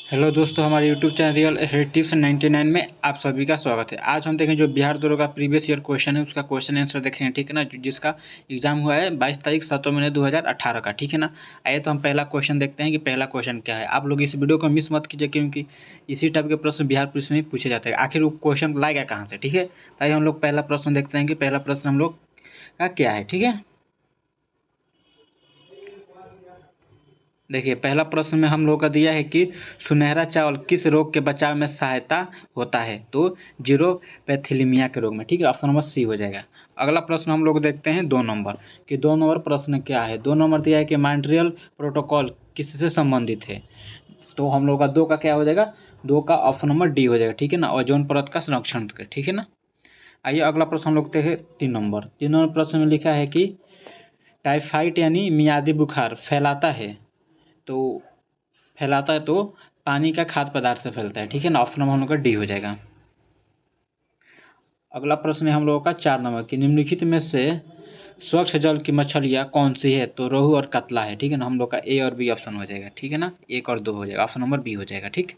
Hello दोस्तों, हमारे YouTube channel real estate tips 99 में आप सभी का स्वागत है। आज हम देखें जो बिहार दौरे का प्रीवियस ईयर क्वेश्चन है उसका क्वेश्चन आंसर देखेंगे, ठीक है ना। जिसका एग्जाम हुआ है 22 तारीख 7 महीने 2018 का, ठीक है ना। आइए तो हम पहला क्वेश्चन देखते हैं कि पहला क्वेश्चन क्या है। आप लोग इस वीडियो को मिस मत कीजिए, क्योंकि इसी टाइप के प्रश्न बिहार पुलिस में पूछे जाते हैं। आखिर वो क्वेश्चन लाएगा कहाँ से, ठीक है। ताकि हम लोग पहला प्रश्न देखते हैं कि पहला प्रश्न हम लोग का क्या है, ठीक है। देखिए, पहला प्रश्न में हम लोग का दिया है कि सुनहरा चावल किस रोग के बचाव में सहायता होता है। तो जीरोपैथिलीमिया के रोग में, ठीक है। ऑप्शन नंबर सी हो जाएगा। अगला प्रश्न हम लोग देखते हैं 2 नंबर कि 2 नंबर प्रश्न क्या है। 2 नंबर दिया है कि मॉन्ट्रियल प्रोटोकॉल किससे संबंधित है। तो हम लोग का 2 का क्या हो जाएगा, 2 का ऑप्शन नंबर डी हो जाएगा, ठीक है ना। ओजोन परत का संरक्षण, ठीक है ना। आइए अगला प्रश्न हम लोग देखते हैं 3 नंबर। 3 नंबर प्रश्न में लिखा है कि टाइफाइड यानी मियादी बुखार फैलाता है। तो पानी का खाद्य पदार्थ से फैलता है, ठीक है ना। ऑप्शन नंबर हम लोग का डी हो जाएगा। अगला प्रश्न है हम लोगों का 4 नंबर कि निम्नलिखित में से स्वच्छ जल की मछलियाँ कौन सी है। तो रोहू और कतला है, ठीक है ना। हम लोग का ए और बी ऑप्शन हो जाएगा, ठीक है ना। 1 और 2 हो जाएगा, ऑप्शन नंबर बी हो जाएगा, ठीक।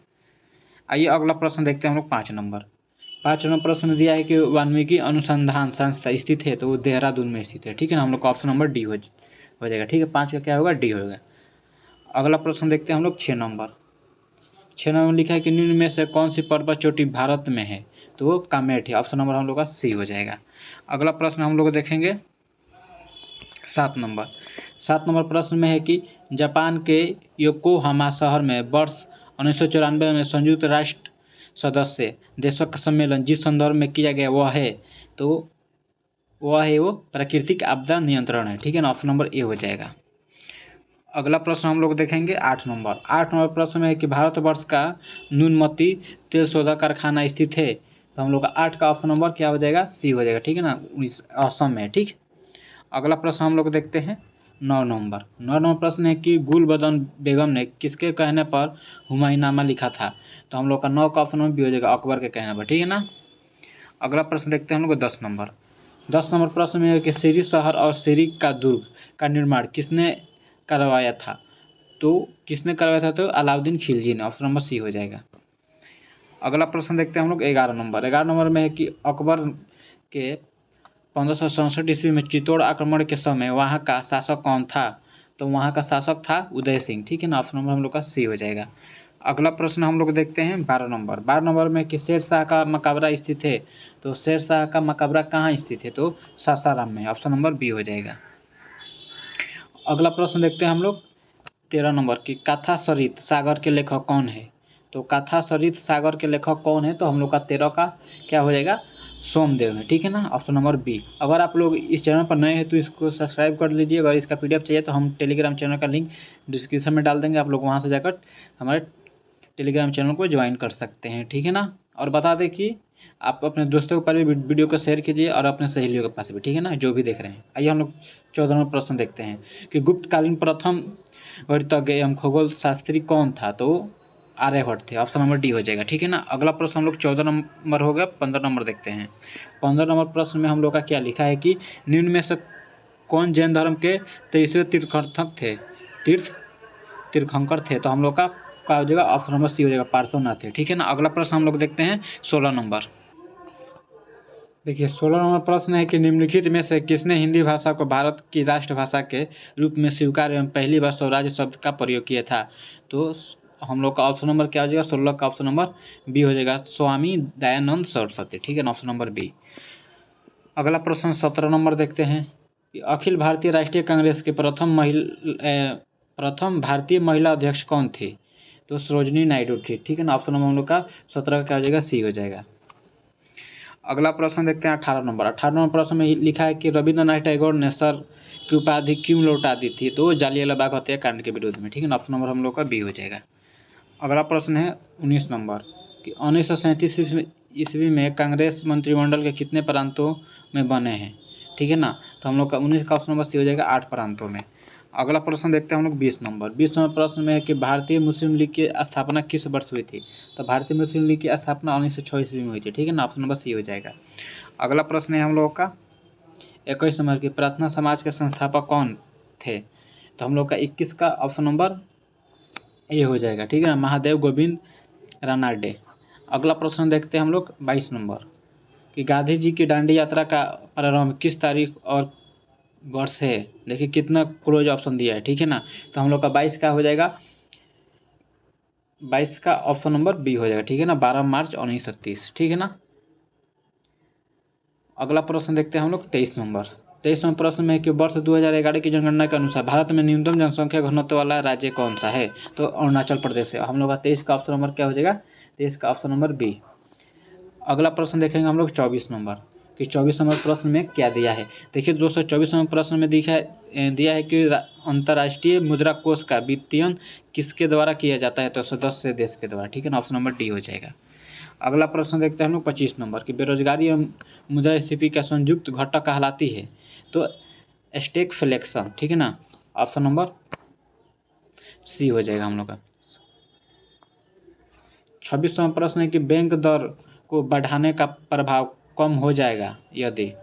आइए अगला प्रश्न देखते हैं हम लोग 5 नंबर। 5 नंबर प्रश्न में दिया है कि वाल्मीकि अनुसंधान संस्था स्थित है। तो वो देहरादून में स्थित है, ठीक है ना। हम लोग का ऑप्शन नंबर डी हो जाएगा, ठीक है। 5 का क्या होगा, डी होगा। अगला प्रश्न देखते हैं हम लोग 6 नंबर। 6 नंबर में लिखा है कि निम्न में से कौन सी पर्वत चोटी भारत में है। तो वो कामेट है, ऑप्शन नंबर हम लोग का सी हो जाएगा। अगला प्रश्न हम लोग देखेंगे 7 नंबर। 7 नंबर प्रश्न में है कि जापान के योकोहामा शहर में वर्ष 1994 में संयुक्त राष्ट्र सदस्य देशों का सम्मेलन जिस संदर्भ में किया गया वह है। तो वह है वो प्राकृतिक आपदा नियंत्रण है, ठीक है ना। ऑप्शन नंबर ए हो जाएगा। अगला प्रश्न हम लोग देखेंगे 8 नंबर। 8 नंबर प्रश्न में है कि भारतवर्ष का न्यूनमती तेल शोधक कारखाना स्थित है। तो हम लोग का 8 का ऑप्शन नंबर क्या हो जाएगा, सी हो जाएगा, ठीक है ना। असम में, ठीक। अगला प्रश्न हम लोग देखते हैं 9 नंबर। 9 नंबर प्रश्न है कि गुलबदन बेगम ने किसके कहने पर हुमायूंनामा लिखा था। तो हम लोग का 9 का ऑप्शन नंबर भी हो जाएगा, अकबर के कहने पर, ठीक है ना। अगला प्रश्न देखते हैं हम लोग 10 नंबर। 10 नंबर प्रश्न में है कि सीरी शहर और सीरी का दुर्ग का निर्माण किसने करवाया था। तो किसने करवाया था, तो अलाउद्दीन खिलजी ने, ऑप्शन नंबर सी हो जाएगा। अगला प्रश्न देखते हैं हम लोग 11 नंबर। 11 नंबर में है कि अकबर के 1567 ईस्वी में चित्तौड़ आक्रमण के समय वहाँ का शासक कौन था। तो वहाँ का शासक था उदय सिंह, ठीक है ना। ऑप्शन नंबर हम लोग का सी हो जाएगा। अगला प्रश्न हम लोग देखते हैं 12 नंबर। 12 नंबर में कि शेर शाह का मकबरा स्थित है। तो शेर शाह का मकबरा कहाँ स्थित है, तो सासाराम में, ऑप्शन नंबर बी हो जाएगा। अगला प्रश्न देखते हैं हम लोग 13 नंबर की कथा सरित सागर के लेखक कौन है। तो कथा सरित सागर के लेखक कौन है। तो हम लोग का 13 का क्या हो जाएगा, सोमदेव है, ठीक है ना। Option number B. अगर आप लोग इस चैनल पर नए हैं तो इसको सब्सक्राइब कर लीजिए। अगर इसका पीडीएफ चाहिए तो हम टेलीग्राम चैनल का लिंक डिस्क्रिप्शन में डाल देंगे, आप लोग वहाँ से जाकर हमारे टेलीग्राम चैनल को ज्वाइन कर सकते हैं, ठीक है ना। और बता दें कि आप अपने दोस्तों के पास भी वीडियो को शेयर कीजिए और अपने सहेलियों के पास भी, ठीक है ना, जो भी देख रहे हैं। आइए हम लोग 14 नंबर प्रश्न देखते हैं कि गुप्तकालीन प्रथम गणितज्ञ एवं खगोल शास्त्री कौन था। तो आर्यभट्ट थे, ऑप्शन नंबर डी हो जाएगा, ठीक है ना। अगला प्रश्न हम लोग 14 नंबर हो गया। 15 नंबर देखते हैं। 15 नंबर प्रश्न में हम लोग का क्या लिखा है कि निम्न में से कौन जैन धर्म के 23वें तीर्थंकर थे। तो हम लोग का हो जाएगा, ऑप्शन नंबर सी हो जाएगा, पार्श्वनाथ थे, ठीक है ना। अगला प्रश्न हम लोग देखते हैं 16 नंबर। देखिए 16 नंबर प्रश्न है कि निम्नलिखित में से किसने हिंदी भाषा को भारत की राष्ट्रभाषा के रूप में स्वीकार एवं पहली बार स्वराज्य शब्द का प्रयोग किया था। तो हम लोग का ऑप्शन नंबर क्या हो जाएगा, 16 का ऑप्शन नंबर बी हो जाएगा, स्वामी दयानंद सरस्वती, ठीक है ना, ऑप्शन नंबर बी। अगला प्रश्न 17 नंबर देखते हैं कि अखिल भारतीय राष्ट्रीय कांग्रेस के प्रथम भारतीय महिला अध्यक्ष कौन थी। तो सरोजनी नायडू थी, ठीक है ना। ऑप्शन नंबर हम लोग का 17 का क्या हो जाएगा, सी हो जाएगा। अगला प्रश्न देखते हैं 18 नंबर। 18 नंबर प्रश्न में लिखा है कि रविंद्रनाथ टैगोर ने सर की उपाधि क्यों लौटा दी थी। तो जालियांवाला बाग हत्याकांड के विरोध में, ठीक है ना। ऑप्शन नंबर हम लोग का बी हो जाएगा। अगला प्रश्न है 19 नंबर कि 1937 ईस्वी में कांग्रेस मंत्रिमंडल के कितने प्रांतों में बने हैं, ठीक है ना। तो हम लोग का 19 का ऑप्शन नंबर सी हो जाएगा, 8 प्रांतों में। अगला प्रश्न देखते हैं हम लोग 20 नंबर। 20 नंबर प्रश्न में है कि भारतीय मुस्लिम लीग की स्थापना किस वर्ष हुई थी। तो भारतीय मुस्लिम लीग की स्थापना 1906 ईस्वी में हुई थी, ठीक है ना। ऑप्शन नंबर सी हो जाएगा। अगला प्रश्न है हम लोगों का 21 नंबर की प्रार्थना समाज के संस्थापक कौन थे। तो हम लोग का 21 का ऑप्शन नंबर ए हो जाएगा, ठीक है ना, महादेव गोविंद रानाडे। अगला प्रश्न देखते हैं हम लोग 22 नंबर कि गांधी जी की दांडी यात्रा का प्रारंभ किस तारीख और वर्ष है। देखिए कितना क्लोज ऑप्शन दिया है, ठीक है ना, तो हम लोग का 22 का हो जाएगा, 22 का ऑप्शन नंबर बी हो जाएगा, ठीक है ना, 12 मार्च 1930, ठीक है ना। अगला प्रश्न देखते हैं हम लोग 23 नंबर। 23 नंबर प्रश्न में है कि वर्ष 2011 की जनगणना के अनुसार भारत में न्यूनतम जनसंख्या घनत्व वाला राज्य कौन सा है, तो अरुणाचल प्रदेश है। हम लोग का 23 का ऑप्शन नंबर क्या हो जाएगा, 23 का ऑप्शन नंबर बी। अगला प्रश्न देखेंगे हम लोग 24 नंबर कि 24 नंबर प्रश्न में क्या दिया है। देखिए दोस्तों 24 नंबर प्रश्न में दिया है कि अंतर्राष्ट्रीय मुद्रा कोष का वित्तीयन किसके द्वारा किया जाता है, तो सदस्य देश के द्वारा, ठीक है ना, ऑप्शन नंबर डी हो जाएगा। अगला प्रश्न देखते हैं हम लोग 25 नंबर की बेरोजगारी एवं मुद्रास्फीति का संयुक्त घटक कहलाती है, तो स्टैगफ्लेशन, ठीक है ना, ऑप्शन नंबर सी हो जाएगा हम लोग का। 26वां प्रश्न है कि बैंक दर को बढ़ाने का प्रभाव कम हो जाएगा यदि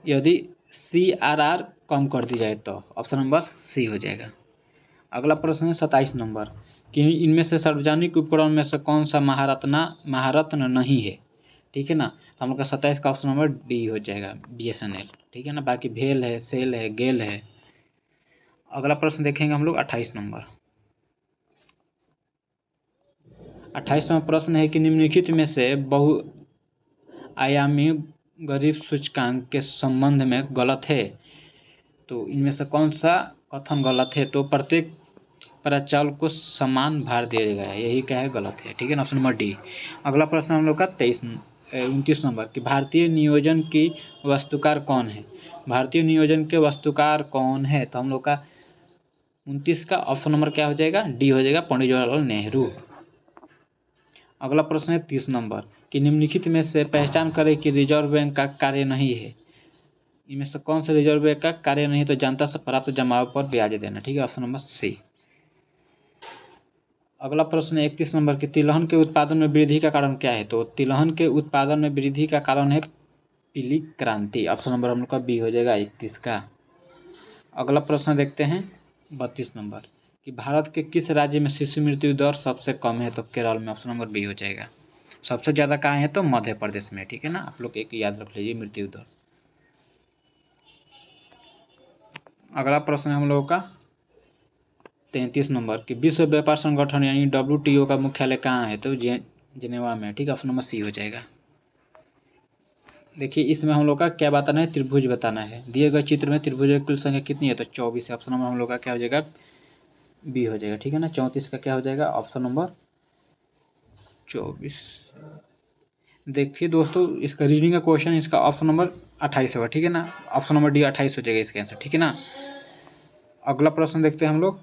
यदि CRR कम कर दी जाए, तो ऑप्शन नंबर सी हो जाएगा। अगला प्रश्न है 27 नंबर कि इनमें से सार्वजनिक उपकरण में से कौन सा महारत्न नहीं है, ठीक है ना, तो हम लोग का 27 का ऑप्शन नंबर डी हो जाएगा, BSNL, ठीक है ना, बाकी भेल है, सेल है, गेल है। अगला प्रश्न देखेंगे हम लोग 28 नंबर। 28वां प्रश्न है कि निम्नलिखित में से बहुआयामी गरीब सूचकांक के संबंध में गलत है, तो इनमें से कौन सा कथन गलत है, तो प्रत्येक प्राचाल को समान भार दिया गया है, यही क्या है, गलत है, ठीक है ना, ऑप्शन नंबर डी। अगला प्रश्न हम लोग का 29 नंबर कि भारतीय नियोजन की वस्तुकार कौन है। भारतीय नियोजन के वस्तुकार कौन है, तो हम लोग का 29 का ऑप्शन नंबर क्या हो जाएगा, डी हो जाएगा, पंडित जवाहरलाल नेहरू। अगला प्रश्न है 30 नंबर कि निम्नलिखित में से पहचान करें कि रिजर्व बैंक का कार्य नहीं है। इनमें से कौन सा रिजर्व बैंक का कार्य नहीं, तो जनता से प्राप्त जमाव पर ब्याज देना, ठीक है, ऑप्शन नंबर सी। अगला प्रश्न 31 नंबर कि तिलहन के उत्पादन में वृद्धि का कारण क्या है, तो तिलहन के उत्पादन में वृद्धि का कारण है पीली क्रांति, ऑप्शन नंबर हम लोग का बी हो जाएगा 31 का। अगला प्रश्न देखते हैं 32 नंबर कि भारत के किस राज्य में शिशु मृत्यु दर सबसे कम है, तो केरल में, ऑप्शन नंबर बी हो जाएगा। सबसे ज़्यादा कहाँ है, तो मध्य प्रदेश में, ठीक है ना, आप लोग एक याद रख लीजिए मृत्यु दर। अगला प्रश्न है हम लोगों का 33 नंबर कि विश्व व्यापार संगठन यानी WTO का मुख्यालय कहाँ है, तो जिनेवा में, ठीक है, ऑप्शन नंबर सी हो जाएगा। देखिए इसमें हम लोग का क्या बताना है, त्रिभुज बताना है। दिए गए चित्र में त्रिभुज की कुल संख्या कितनी है, तो 24 है, ऑप्शन नंबर हम लोग का क्या हो जाएगा, बी हो जाएगा, ठीक है ना, 34 का क्या हो जाएगा, ऑप्शन नंबर 24। देखिए दोस्तों इसका रीजनिंग का क्वेश्चन, इसका ऑप्शन नंबर 28 होगा, ठीक है ना, ऑप्शन नंबर डी 28 हो जाएगा इसका आंसर, ठीक है ना। अगला प्रश्न देखते हैं हम लोग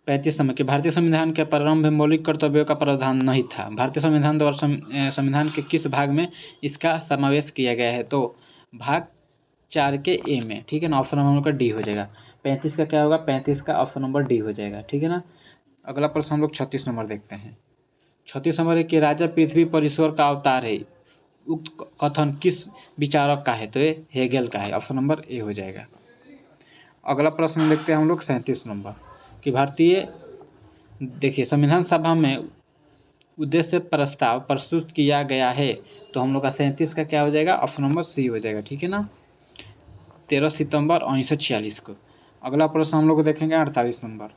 35 नंबर कि भारतीय संविधान के प्रारंभ में मौलिक कर्तव्यों का प्रावधान नहीं था। भारतीय संविधान द्वारा संविधान के किस भाग में इसका समावेश किया गया है, तो भाग 4 के ए में, ठीक है ना, ऑप्शन नंबर का डी हो जाएगा। 35 का क्या होगा, 35 का ऑप्शन नंबर डी हो जाएगा, ठीक है ना। अगला प्रश्न हम लोग 36 नंबर देखते हैं। 36 नंबर है कि राजा पृथ्वी पर ईश्वर का अवतार है, उक्त कथन किस विचारक का है, तो ये हेगेल का है, ऑप्शन नंबर ए हो जाएगा। अगला प्रश्न देखते हैं हम लोग 37 नंबर कि भारतीय देखिए संविधान सभा में उद्देश्य प्रस्ताव प्रस्तुत किया गया है, तो हम लोग का 37 का क्या हो जाएगा, ऑप्शन नंबर सी हो जाएगा, ठीक है ना, 13 सितंबर 1946 को। अगला प्रश्न हम लोग देखेंगे 48 नंबर।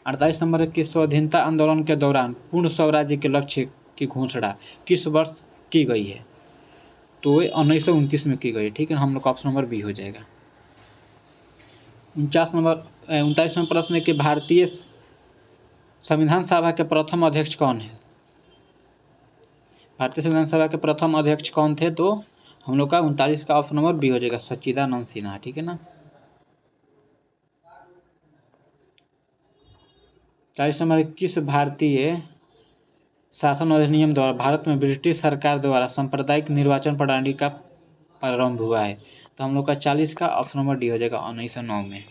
48 नंबर है कि स्वाधीनता आंदोलन के दौरान पूर्ण स्वराज्य के लक्ष्य की घोषणा किस वर्ष की गई है, तो 1929 में की गई, ठीक है, हम लोग का ऑप्शन नंबर बी हो जाएगा। 39वां प्रश्न है कि भारतीय संविधान सभा के प्रथम अध्यक्ष कौन है। भारतीय संविधान सभा के प्रथम अध्यक्ष कौन थे, तो हम लोग का 39 का ऑप्शन नंबर बी हो जाएगा, सच्चिदानंद सिन्हा, ठीक है ना। 40 नंबर किस भारतीय शासन अधिनियम द्वारा भारत में ब्रिटिश सरकार द्वारा सांप्रदायिक निर्वाचन प्रणाली का प्रारंभ हुआ है, तो हम लोग का 40 का ऑप्शन नंबर डी हो जाएगा, 1909 में।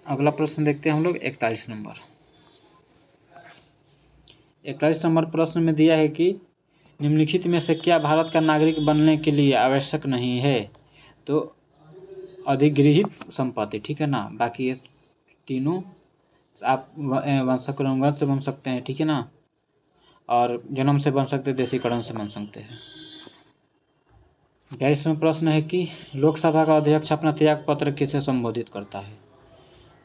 अगला प्रश्न देखते हैं हम लोग 41 नंबर। 41 नंबर प्रश्न में दिया है कि निम्नलिखित में से क्या भारत का नागरिक बनने के लिए आवश्यक नहीं है, तो अधिगृहित संपत्ति, ठीक है ना। बाकी ये तीनों आप वंशानुक्रम से बन सकते हैं, ठीक है ना, और जन्म से बन सकते हैं, देशीकरण से बन सकते हैं। 22वां प्रश्न है कि लोकसभा का अध्यक्ष अपना त्याग पत्र किसे संबोधित करता है।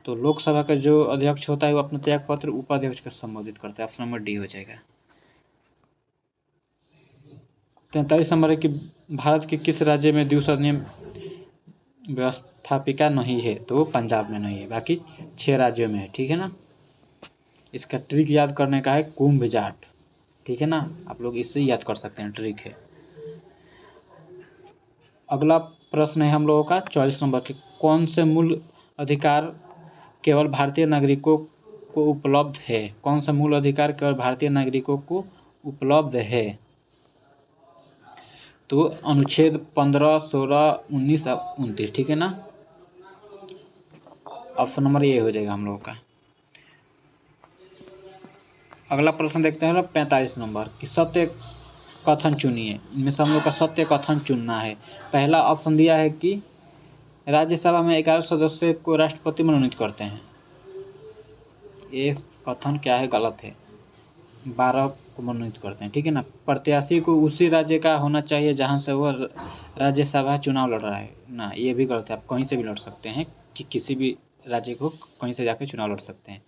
तो लोकसभा का जो अध्यक्ष होता है वो अपना त्याग पत्र उपाध्यक्ष को संबोधित करता है। ऑप्शन नंबर डी हो जाएगा। 43 नंबर है कि भारत के किस राज्य में द्विसदनीय व्यवस्थापिका नहीं है। तो पंजाब में नहीं है, बाकी 6 राज्यों में है, ठीक है ना। इसका ट्रिक याद करने का है कुंभ जाट, ठीक है ना, आप लोग इससे याद कर सकते हैं, ट्रिक है। अगला प्रश्न है हम लोगों का 44 नंबर के, कौन से मूल अधिकार केवल भारतीय नागरिकों को उपलब्ध है। कौन सा मूल अधिकार केवल भारतीय नागरिकों को उपलब्ध है। तो अनुच्छेद 15, 16, 19 और 29, ठीक है ना। ऑप्शन नंबर ए हो जाएगा हम लोगों का। अगला प्रश्न देखते हैं 45 नंबर कि सत्य कथन चुनिए। इनमें से हम लोग का सत्य कथन चुनना है। पहला ऑप्शन दिया है कि राज्यसभा में 11 सदस्य को राष्ट्रपति मनोनीत करते हैं। ये कथन क्या है, गलत है। 12 को मनोनीत करते हैं, ठीक है ना। प्रत्याशी को उसी राज्य का होना चाहिए जहां से वह राज्यसभा चुनाव लड़ रहा है ना, ये भी गलत है। आप कहीं से भी लड़ सकते हैं, कि किसी भी राज्य को कहीं से जाकर चुनाव लड़ सकते हैं।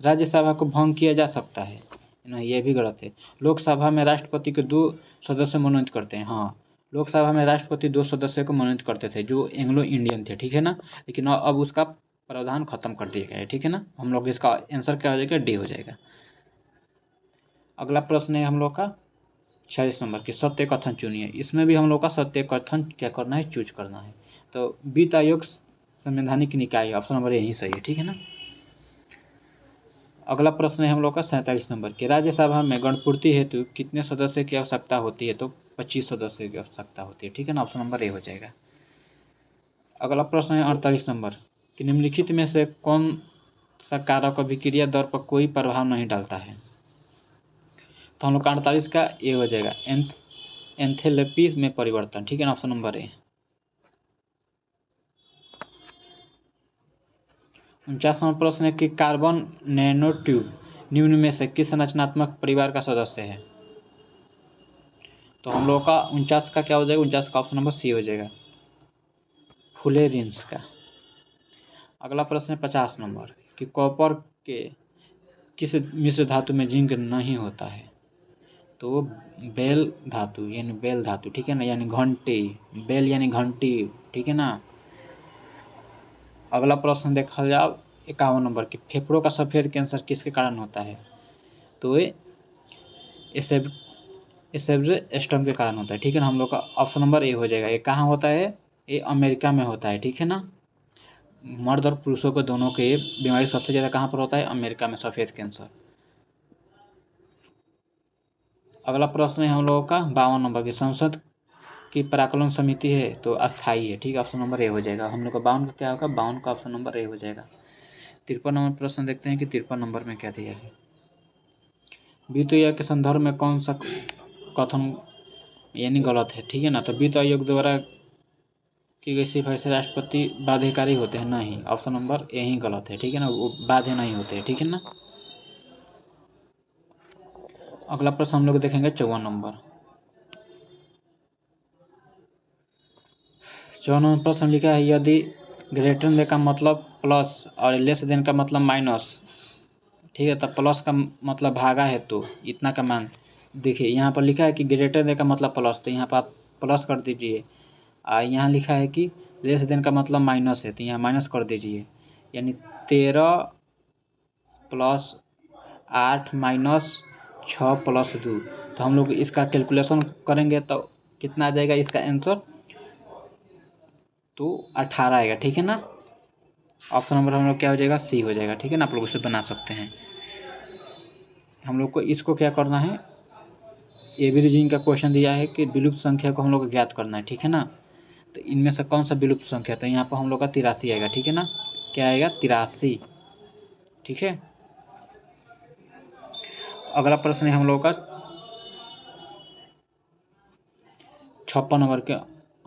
राज्यसभा को भंग किया जा सकता है ना, ये भी गलत है। लोकसभा में राष्ट्रपति को 2 सदस्य मनोनीत करते हैं। हाँ, लोकसभा में राष्ट्रपति 2 सदस्य को मनोनीत करते थे जो एंग्लो इंडियन थे, ठीक है ना। लेकिन अब उसका प्रावधान खत्म कर दिया गया है, ठीक है ना। हम लोग इसका आंसर क्या हो जाएगा, डी हो जाएगा। अगला प्रश्न है हम लोग का 46 नंबर की, सत्य कथन चुनिए। इसमें भी हम लोग का सत्य कथन क्या करना है, चूज करना है। तो वित्त आयोग संवैधानिक निकाय, ऑप्शन नंबर यही सही है, ठीक है ना। अगला प्रश्न है हम लोग का 47 नंबर की, राज्यसभा में गणपूर्ति हेतु कितने सदस्य की आवश्यकता होती है। तो 25 सदस्य की आवश्यकता होती है, ठीक है ना। ऑप्शन नंबर ए हो जाएगा। अगला प्रश्न है 48 नंबर कि निम्नलिखित में से कौन सा कारक अभिक्रिया दर पर कोई प्रभाव नहीं डालता है। तो हम लोग का 48 का ए हो जाएगा, एंथैल्पी में परिवर्तन, ठीक है ना। Option number A. 49वां प्रश्न है कि कार्बन नैनोट्यूब निम्न में से किस संरचनात्मक परिवार का सदस्य है। तो हम लोग का 49 का क्या हो जाएगा, 49 का ऑप्शन नंबर सी हो जाएगा, फुलेरिन्स का। अगला प्रश्न है 50 नंबर कि कॉपर के किस मिश्र धातु में जिंक नहीं होता है। तो बेल धातु यानी बेल धातु, ठीक है ना, यानी घंटी, बेल यानी घंटी, ठीक है ना। अगला प्रश्न देखा जाए 51 नंबर की, फेफड़ों का सफेद कैंसर किसके कारण होता है। तो ये एसेब्रेस्टम के कारण होता है, ठीक है ना। हम लोग का ऑप्शन नंबर ए हो जाएगा। ये कहाँ होता है, ये अमेरिका में होता है, ठीक है ना। मर्द और पुरुषों को दोनों के बीमारी सबसे ज़्यादा कहाँ पर होता है, अमेरिका में, सफेद कैंसर। अगला प्रश्न है हम लोगों का 52 नंबर की, संसद की प्राक्कलन समिति है तो अस्थाई है, ठीक है। ऑप्शन नंबर ए हो जाएगा। हम लोग का 52 का क्या होगा, 52 का ऑप्शन नंबर ए हो जाएगा। 53 नंबर प्रश्न देखते हैं कि 53 नंबर में क्या दिया है। वित्त आयोग के संदर्भ में कौन सा कथन यानी गलत है, ठीक है ना। तो वित्त आयोग द्वारा की गई सिफारिश से राष्ट्रपति बाध्यकारी होते हैं, नहीं। ऑप्शन नंबर ए ही गलत है, ठीक है ना, वो बाध्य नहीं होते हैं, ठीक है ना। अगला प्रश्न हम लोग देखेंगे 54 नंबर। 54 नंबर प्रश्न लिखा है, यदि ग्रेटर देन का मतलब प्लस और लेस देन का मतलब माइनस, ठीक है। तो प्लस का मतलब भागा है तो इतना का मान, देखिए यहाँ पर लिखा है कि ग्रेटर देन का मतलब प्लस, तो यहाँ पर आप प्लस कर दीजिए। यहाँ लिखा है कि लेस देन का मतलब माइनस है, तो यहाँ माइनस कर दीजिए। यानी 13 प्लस 8 माइनस 6 प्लस 2। तो हम लोग इसका कैलकुलेशन करेंगे तो कितना आ जाएगा इसका आंसर, तो 18 आएगा, ठीक है ना। ऑप्शन नंबर हम लोग क्या हो जाएगा, सी हो जाएगा, ठीक है ना। आप लोग इसे बना सकते हैं। हम लोग को इसको क्या करना है, एवरेजिंग का क्वेश्चन दिया है कि विलुप्त संख्या को हम लोग को ज्ञात करना है, ठीक है ना। तो इनमें से कौन सा विलुप्त संख्या, तो यहाँ पर हम लोग का 83 आएगा, ठीक है ना। क्या आएगा, 83, ठीक है। अगला प्रश्न है हम लोग का 56 नंबर के,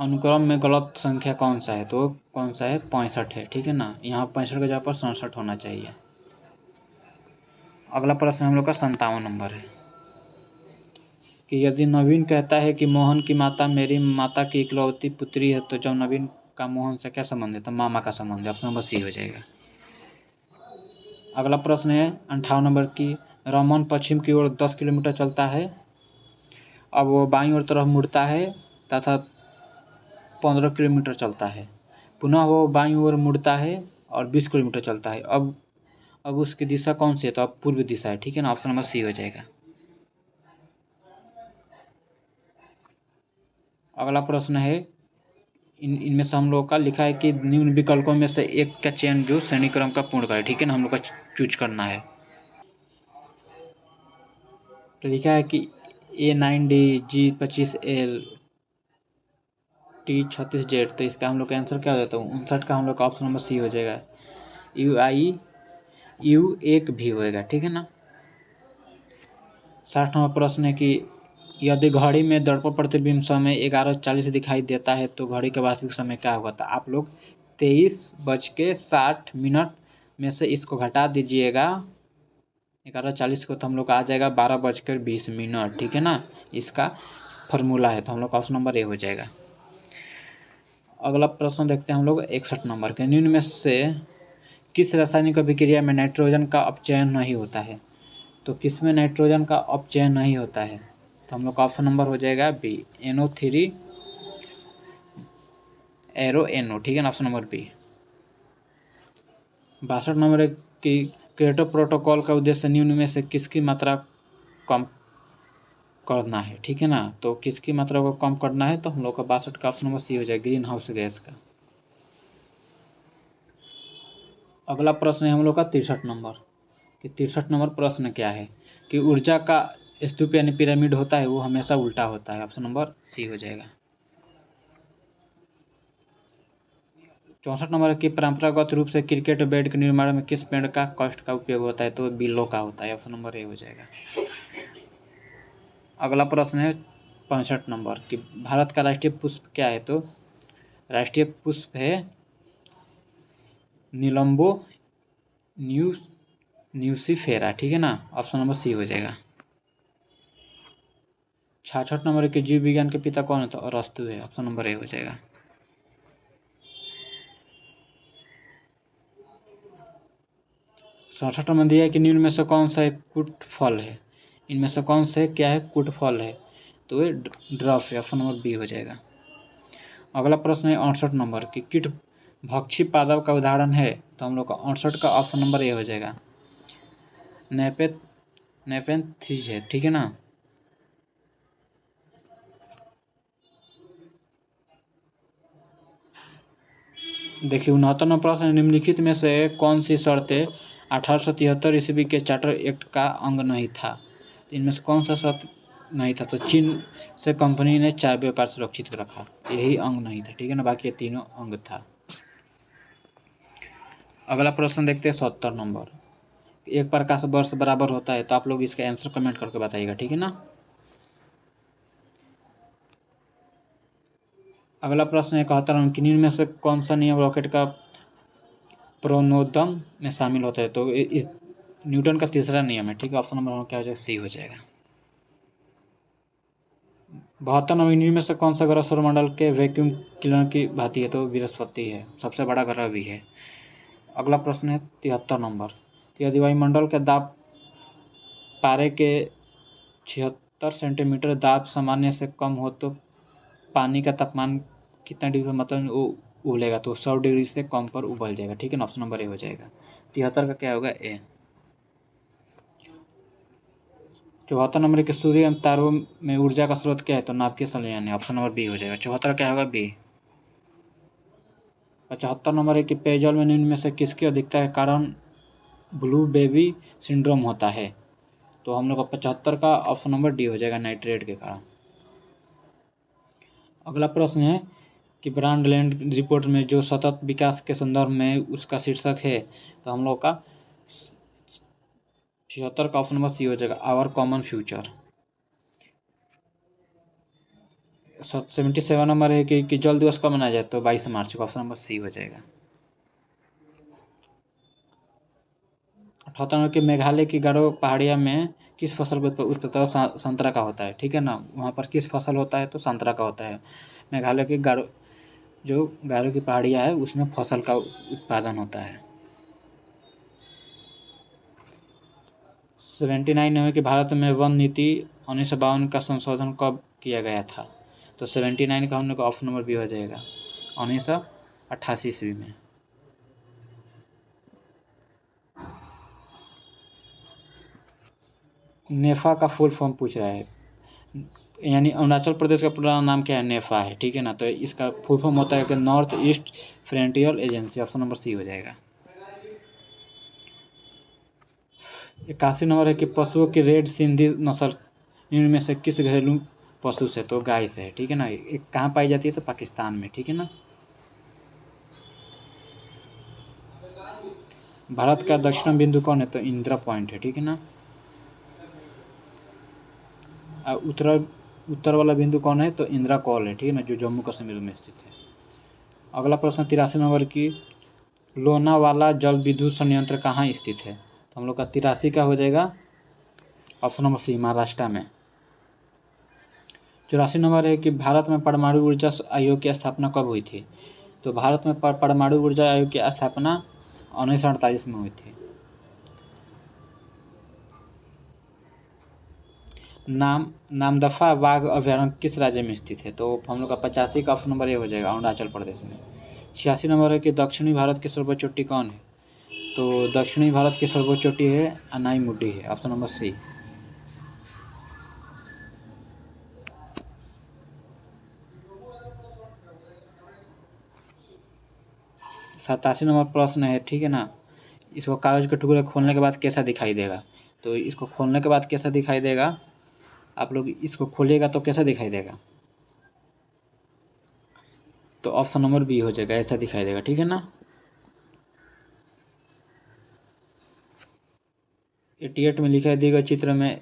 अनुक्रम में गलत संख्या कौन सा है, तो कौन सा है, 65 है, ठीक है ना। यहाँ 65 की जगह पर 67 होना चाहिए। अगला प्रश्न हम लोग का 57 नंबर है कि यदि नवीन कहता है कि मोहन की माता मेरी माता की इकलौती पुत्री है, तो जब नवीन का मोहन से क्या संबंध है, तो मामा का संबंध है। ऑप्शन नंबर सी हो जाएगा। अगला प्रश्न है 58 नंबर की रमन पश्चिम की ओर 10 किलोमीटर चलता है, अब वो बाईं ओर तरफ मुड़ता है तथा 15 किलोमीटर चलता है, पुनः वो बाईं ओर मुड़ता है और 20 किलोमीटर चलता है। अब उसकी दिशा कौन सी है, तो अब पूर्व दिशा है, ठीक है ना। ऑप्शन नंबर सी हो जाएगा। अगला प्रश्न है इनमें से हम लोग का लिखा है कि निम्न विकल्पों में से एक का चयन जो श्रेणी क्रम का पूर्ण करे, ठीक है ना, हम लोग का चूज करना है। तो लिखा है कि A9D G25L T36Z, तो इसका हम लोग का आंसर क्या हो जाता है, 59 का हम लोग का ऑप्शन नंबर सी हो जाएगा। U1 भी होएगा, ठीक है ना। 60 नंबर प्रश्न है कि यदि घड़ी में दर्पण प्रतिबिंब समय 11:40 दिखाई देता है, तो घड़ी का वास्तविक समय क्या होगा। तो आप लोग 23:60 में से इसको घटा दीजिएगा 11:40 को, तो हम लोग का आ जाएगा 12:20, ठीक है ना। इसका फॉर्मूला है, तो हम लोग का ऑप्शन नंबर ए हो जाएगा। अगला प्रश्न देखते हैं हम लोग 61 नंबर के, निम्न में से किस रासायनिक अभिक्रिया में नाइट्रोजन का अपचयन नहीं होता है। तो किसमें नाइट्रोजन का अपचयन नहीं होता है, तो हम लोग का ऑप्शन नंबर हो जाएगा बी, NO3 एरो NO, ठीक है ना, ऑप्शन नंबर बी। 62 नंबर है कि क्योटो प्रोटोकॉल का उद्देश्य निम्न में से किसकी मात्रा कम करना है, ठीक है ना। तो किसकी मात्रा को कम करना है, तो हम लोग का 62 का ऑप्शन नंबर सी हो जाएगा, ग्रीन हाउस गैस का। अगला प्रश्न है हम लोग का 63 नंबर कि 63 नंबर प्रश्न क्या है कि ऊर्जा का स्तूप यानी पिरामिड होता है वो हमेशा उल्टा होता है। ऑप्शन नंबर सी हो जाएगा। 64 नंबर की परंपरागत रूप से क्रिकेट बैट के निर्माण में किस पेड़ का काष्ठ का उपयोग होता है, तो बिल्लो का होता है। ऑप्शन नंबर ए हो जाएगा। अगला प्रश्न है 65 नंबर कि भारत का राष्ट्रीय पुष्प क्या है, तो राष्ट्रीय पुष्प है निलंबो न्यूसिफेरा, ठीक है ना। ऑप्शन नंबर सी हो जाएगा। 66 नंबर के जीव विज्ञान के पिता कौन है, तो अरस्तु है। ऑप्शन नंबर ए हो जाएगा। 67 नंबर दिया है कि निम्न में से कौन सा एक कुट फल है, इनमें से कौन से क्या है, कुट फल है, तो ये ड्रफ है। ऑप्शन नंबर बी हो जाएगा। अगला प्रश्न है 68 नंबर की कीट भक्षी पादप का उदाहरण है, तो हम लोग का 68 का ऑप्शन नंबर ए हो जाएगा, नेपेंथीज है, ठीक है ना। देखिए 69 नंबर प्रश्न, निम्नलिखित में से कौन सी शर्तें 1873 ईस्वी के चार्टर एक्ट का अंग नहीं था। इनमें से कौन सा शर्त नहीं था, तो चीन से कंपनी ने चाय व्यापार सुरक्षित रखा, यही अंग नहीं था, ठीक है ना, बाकी ये तीनों अंग था। अगला प्रश्न देखते हैं 70 नंबर, एक प्रकाश वर्ष बराबर होता है, तो आप लोग इसका आंसर कमेंट करके बताइएगा, ठीक है ना। अगला प्रश्न है 71 नंबर, निम्न में से कौन सा नियम रॉकेट का प्रणोदन में शामिल होता है, तो इस न्यूटन का तीसरा नियम है, ठीक है। ऑप्शन नंबर क्या हो जाएगा, सी हो जाएगा। 72 नंबर, इन्हीं में से कौन सा ग्रह सौरमंडल के वैक्यूम क्लीनर की भांति है, तो बृहस्पति है, सबसे बड़ा ग्रह भी है। अगला प्रश्न है 73 नंबर, यदि वायुमंडल के दाब पारे के 76 सेंटीमीटर दाब सामान्य से कम हो, तो पानी का तापमान कितना डिग्री मतलब वो उबलेगा, तो 100 डिग्री से कम पर उबल जाएगा, ठीक है ना। ऑप्शन नंबर ए हो जाएगा। 73 का क्या होगा, ए। 74 नंबर के सूर्य एवं तारों में ऊर्जा का स्रोत क्या है, तो नाभिकीय संलयन है। ऑप्शन नंबर बी हो जाएगा। 74 क्या होगा, बी। 75 नंबर है कि पेयजल में निम्न में से किसकी अधिकता के कारण ब्लू बेबी सिंड्रोम होता है, तो हम लोग का 75 का ऑप्शन नंबर डी हो जाएगा, नाइट्रेट के कारण। अगला प्रश्न है कि ब्रांडलैंड रिपोर्ट में जो सतत विकास के संदर्भ में उसका शीर्षक है, तो हम लोग का 76 का ऑप्शन नंबर सी हो जाएगा, आवर कॉमन फ्यूचर। 77 नंबर है कि जल दिवस कब मनाया जाए, तो 22 मार्च को, ऑप्शन नंबर सी हो जाएगा। 78 नंबर की मेघालय की गारो पहाड़िया में किस फसल का उत्पादन संतरा का होता है, ठीक है ना, वहाँ पर किस फसल होता है, तो संतरा का होता है। मेघालय की गारो की पहाड़िया है उसमें फसल का उत्पादन होता है। 79 नंबर कि भारत में वन नीति 1952 का संशोधन कब किया गया था, तो 79 का हम लोग का ऑप्शन नंबर बी हो जाएगा, 1988 ईस्वी में। नेफा का फुल फॉर्म पूछ रहा है, यानी अरुणाचल प्रदेश का पूरा नाम क्या है, नेफा है, ठीक है ना, तो इसका फुल फॉर्म होता है कि north east frontier agency, option number C हो जाएगा। 81 नंबर है कि पशुओं की रेड सिंधी नस्ल निम्न में से किस घरेलू पशु से, तो गाय से है, ठीक है ना, ये कहाँ पाई जाती है, तो पाकिस्तान में, ठीक है ना। भारत का दक्षिण बिंदु कौन है, तो इंदिरा पॉइंट है, ठीक है ना। उत्तर वाला बिंदु कौन है, तो इंदिरा कॉल है, ठीक है ना, जो जम्मू कश्मीर में स्थित है। अगला प्रश्न 83 नंबर की लोनावाला जल विद्युत संयंत्र कहाँ स्थित है, तो हम लोग का 83 का हो जाएगा, ऑप्शन नंबर सी, महाराष्ट्र में। 84 नंबर है कि भारत में परमाणु ऊर्जा आयोग की स्थापना कब हुई थी, तो भारत में परमाणु ऊर्जा आयोग की स्थापना 1948 में हुई थी। नामदफा बाघ अभ्यारण्य किस राज्य में स्थित है, तो हम लोग का 85 का ऑप्शन नंबर ए हो जाएगा, अरुणाचल प्रदेश में। 86 नंबर है कि दक्षिणी भारत की सर्वोच्च चोटी कौन है, तो दक्षिणी भारत की सर्वोच्च चोटी है अनाईमुडी है, ऑप्शन नंबर सी। 87 नंबर प्रश्न है, ठीक है ना, इसको कागज के टुकड़े खोलने के बाद कैसा दिखाई देगा, तो इसको खोलने के बाद कैसा दिखाई देगा, आप लोग इसको खोलिएगा तो कैसा दिखाई देगा, तो ऑप्शन नंबर बी हो जाएगा, ऐसा दिखाई देगा, ठीक है ना। 88 में लिखा दिए गए चित्र में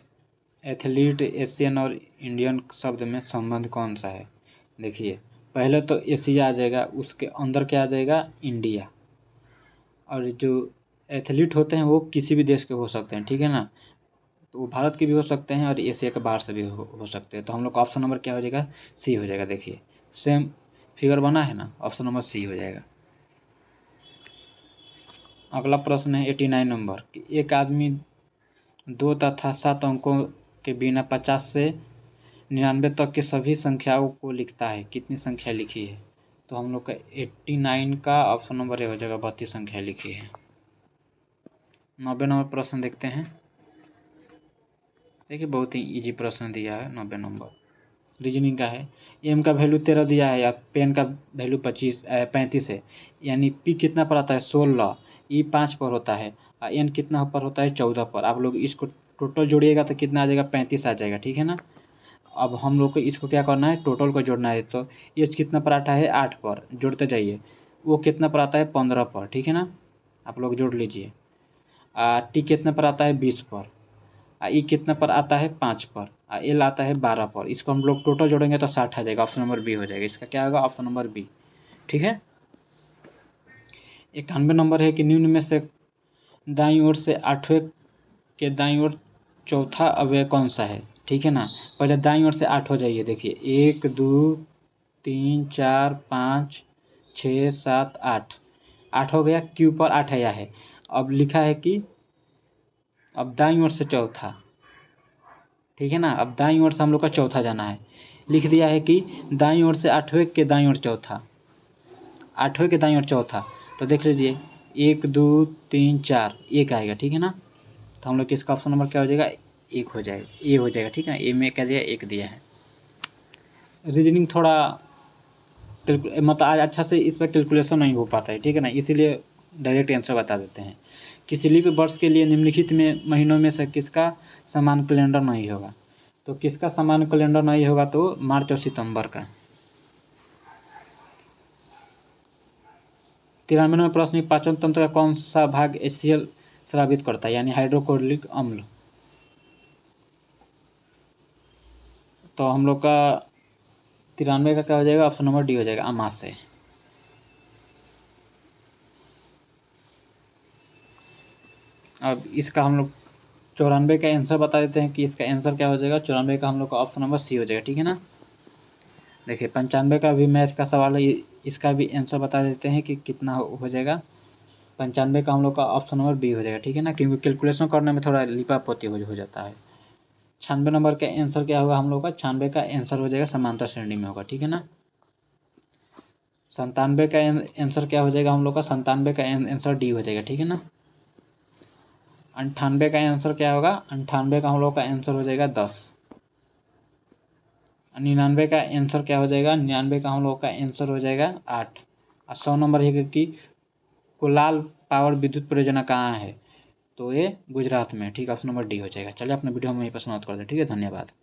एथलीट एशियन और इंडियन शब्द में संबंध कौन सा है, देखिए पहले तो एशिया आ जाएगा, उसके अंदर क्या आ जाएगा, इंडिया, और जो एथलीट होते हैं वो किसी भी देश के हो सकते हैं, ठीक है ना, तो वो भारत के भी हो सकते हैं और एशिया के बाहर से भी हो सकते हैं, तो हम लोग का ऑप्शन नंबर क्या हो जाएगा, सी हो जाएगा, देखिए सेम फिगर बना है ना, ऑप्शन नंबर सी हो जाएगा। अगला प्रश्न है 89 नंबर कि एक आदमी 2 तथा 7 अंकों के बिना 50 से 99 तक की सभी संख्याओं को लिखता है, कितनी संख्या लिखी है, तो हम लोग का 89 का ऑप्शन नंबर ए हो जाएगा, 32 संख्या लिखी है। 90 नंबर प्रश्न देखते हैं, देखिए बहुत ही इजी प्रश्न दिया है, 90 नंबर रीजनिंग का है। एम का वैल्यू 13 दिया है, या पेन का वैल्यू 35 है, यानी पी कितना पर आता है, 16, ई 5 पर होता है, और एन कितना पर होता है, 14 पर। आप लोग इसको टोटल जोड़िएगा तो कितना आ जाएगा, 35 आ जाएगा, ठीक है ना। अब हम लोग को इसको क्या करना है, टोटल को जोड़ना है, तो एच कितना पर आता है, 8 पर, जोड़ते जाइए। वो कितना पर आता है, 15 पर, ठीक है ना, आप लोग जोड़ लीजिए। टी कितना पर आता है, 20 पर, ई कितना पर आता है, 5 पर, एल आता है 12 पर। इसको हम लोग टोटल जोड़ेंगे तो 60 आ जाएगा, ऑप्शन नंबर बी हो जाएगा, इसका क्या होगा, ऑप्शन नंबर बी, ठीक है। 91 नंबर है कि निम्न में से दाईं ओर से 8वें के दाईं ओर चौथा अवयव कौन सा है, ठीक है ना। पहले दाईं ओर से 8 हो जाइए, देखिए 1 2 3 4 5 6 7 8, 8 हो गया, क्यू पर 8 आया है। अब लिखा है कि अब दाईं ओर से चौथा, ठीक है ना, अब दाईं ओर से हम लोग का चौथा जाना है, लिख दिया है कि दाईं ओर से 8वें के दाईं ओर चौथा, 8वें के दाईं ओर चौथा, तो देख लीजिए 1 2 3 4, एक आएगा, ठीक है ना, तो हम लोग के इसका ऑप्शन नंबर क्या हो जाएगा, एक हो जाएगा, ए हो जाएगा, ठीक है ना, ए में क्या दिया, एक दिया है। रीजनिंग थोड़ा मतलब आज अच्छा से इस पर कैलकुलेशन नहीं हो पाता है, ठीक है ना, इसीलिए डायरेक्ट आंसर बता देते हैं। किसी भी वर्ष के लिए निम्नलिखित में महीनों में से किसका समान कैलेंडर नहीं होगा, तो किसका समान कैलेंडर नहीं होगा, तो मार्च और सितंबर का। 93 में प्रश्न, पाचन तंत्र का कौन सा भाग HCl स्रावित करता है, यानी हाइड्रोक्लोरिक अम्ल, तो हम लोग का 93 का क्या हो जाएगा, ऑप्शन नंबर डी हो जाएगा, अमाशय। अब इसका हम लोग 94 का आंसर बता देते हैं कि इसका आंसर क्या हो जाएगा। 94 का हम लोग का ऑप्शन नंबर सी हो जाएगा, ठीक है ना। देखिए 95 का भी मैथ का सवाल है, इसका भी आंसर बता देते हैं कि कितना हो जाएगा। 95 का हम लोग का ऑप्शन नंबर बी हो जाएगा, ठीक है ना, क्योंकि कैलकुलेशन करने में थोड़ा लिपापोती हो जाता है। 96 नंबर का आंसर क्या होगा हम लोग का, 96 का आंसर हो जाएगा समांतर श्रेणी में होगा, ठीक है ना। 97 का आंसर क्या हो जाएगा हम लोग का, 97 का आंसर डी हो जाएगा, ठीक है ना। 98 का आंसर क्या होगा, 98 का हम लोग का आंसर हो जाएगा 10। 99 का आंसर क्या हो जाएगा, 99 का हम लोग का आंसर हो जाएगा 8। और 100 नंबर है कि कोलाल पावर विद्युत परियोजना कहाँ है, तो ये गुजरात में, ठीक है, ऑप्शन नंबर डी हो जाएगा। चलिए अपना वीडियो हम यहीं पर समाप्त कर दें, ठीक है, धन्यवाद।